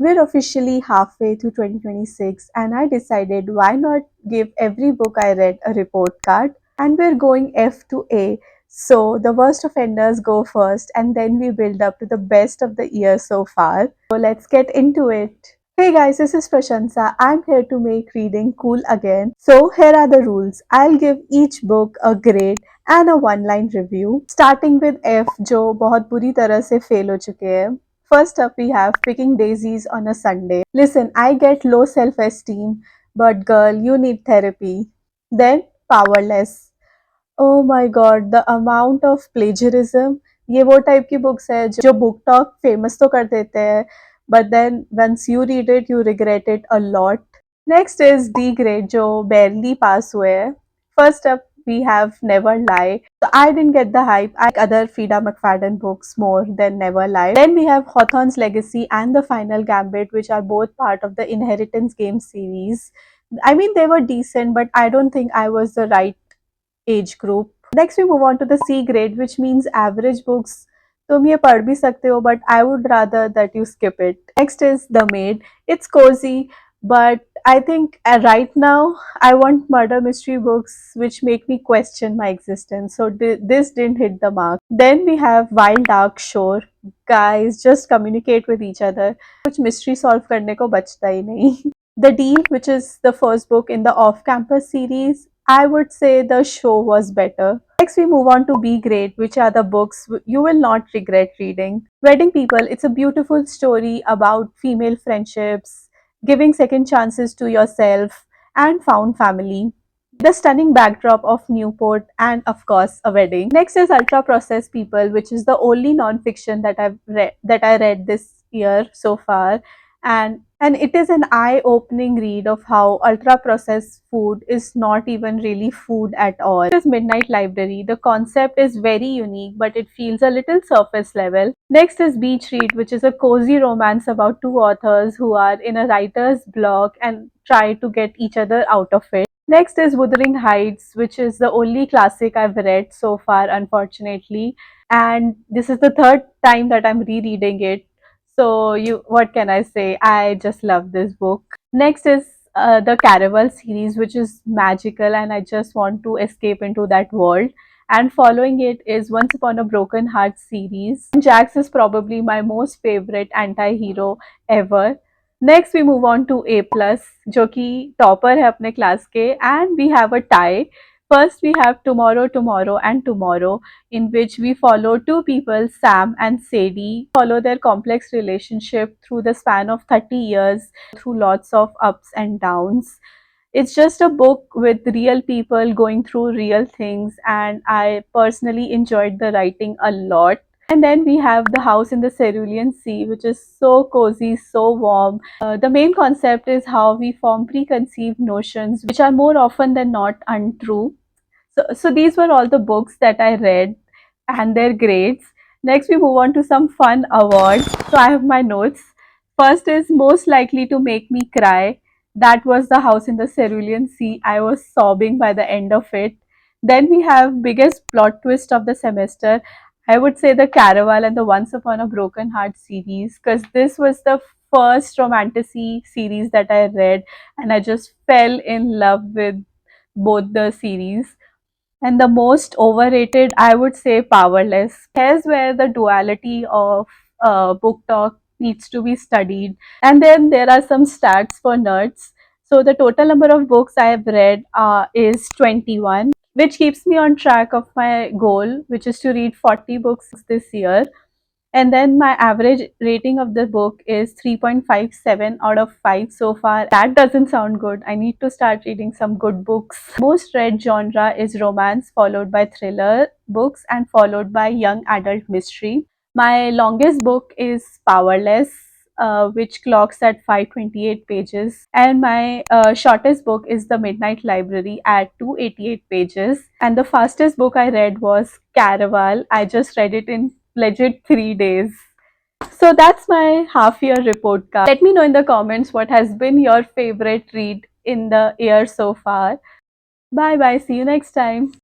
We're officially halfway through 2026, and I decided why not give every book I read a report card? And we're going F to A. So the worst offenders go first, and then we build up to the best of the year so far. So let's get into it. Hey guys, this is Prashansa. I'm here to make reading cool again. So here are the rules. I'll give each book a grade and a one-line review. Starting with F, जो बहुत बुरी तरह से fail हो चुके हैं. First up, we have Picking Daisies on a Sunday. Listen, I get low self esteem, but girl, you need therapy. Then, Powerless. Oh my god, the amount of plagiarism. ये वो टाइप की books है जो book talk famous तो कर देते हैं, but then once you read it, you regret it a lot. Next is D grade, जो barely pass हुए हैं. First up, we have Never Lie. So I didn't get the hype. I like other Frida McFadden books more than Never Lie. Then we have Hawthorne's Legacy and The Final Gambit, which are both part of the Inheritance game series. I mean, they were decent, but I don't think I was the right age group. Next we move on to the C grade, which means average books. तुम ये पढ़ भी सकते हो, but I would rather that you skip it. Next is The Maid. It's cozy, but I think right now I want murder mystery books which make me question my existence. So this didn't hit the mark. Then we have Wild Dark Shore. Guys, just communicate with each other. कुछ mystery solve करने को बचता ही नहीं. The Deal, which is the first book in the off-campus series, I would say the show was better. Next, we move on to B grade, which are the books you will not regret reading. Wedding People, it's a beautiful story about female friendships, giving second chances to yourself, and found family. The stunning backdrop of Newport, and of course, a wedding. Next is Ultra Processed People, which is the only non-fiction that I read this year so far, and it is an eye-opening read of how ultra-processed food is not even really food at all. It is Midnight Library. The concept is very unique, but it feels a little surface level. Next is Beach Read, which is a cozy romance about two authors who are in a writer's block and try to get each other out of it. Next is Wuthering Heights, which is the only classic I've read so far, unfortunately. And this is the third time that I'm rereading it. So what can I say? I just love this book. Next is the Caraval series, which is magical, and I just want to escape into that world. And following it is Once Upon a Broken Heart series. Jax is probably my most favorite anti-hero ever. Next we move on to A plus, जो कि topper है अपने class के, and we have a tie. First we have Tomorrow, Tomorrow and Tomorrow, in which we follow two people, Sam and Sadie, follow their complex relationship through the span of 30 years, through lots of ups and downs. It's just a book with real people going through real things, and I personally enjoyed the writing a lot. And then we have The House in the Cerulean Sea, which is so cozy, so warm. The main concept is how we form preconceived notions, which are more often than not untrue. So these were all the books that I read and their grades. Next, we move on to some fun awards. So I have my notes. First is Most Likely to Make Me Cry. That was The House in the Cerulean Sea. I was sobbing by the end of it. Then we have Biggest Plot Twist of the Semester. I would say the Caraval and the Once Upon a Broken Heart series, because this was the first romantasy series that I read, and I just fell in love with both the series. And the most overrated, I would say Powerless. Here's where the duality of book talk needs to be studied. And then there are some stats for nerds. So the total number of books I have read is 21, which keeps me on track of my goal, which is to read 40 books this year. And then my average rating of the book is 3.57 out of 5 so far. That doesn't sound good. I need to start reading some good books. Most read genre is romance, followed by thriller books, and followed by young adult mystery. My longest book is Powerless, which clocks at 528 pages. And my shortest book is The Midnight Library at 288 pages. And the fastest book I read was Caraval. I just read it in legit 3 days. So that's my half year report card. Let me know in the comments what has been your favorite read in the year so far. Bye bye. See you next time.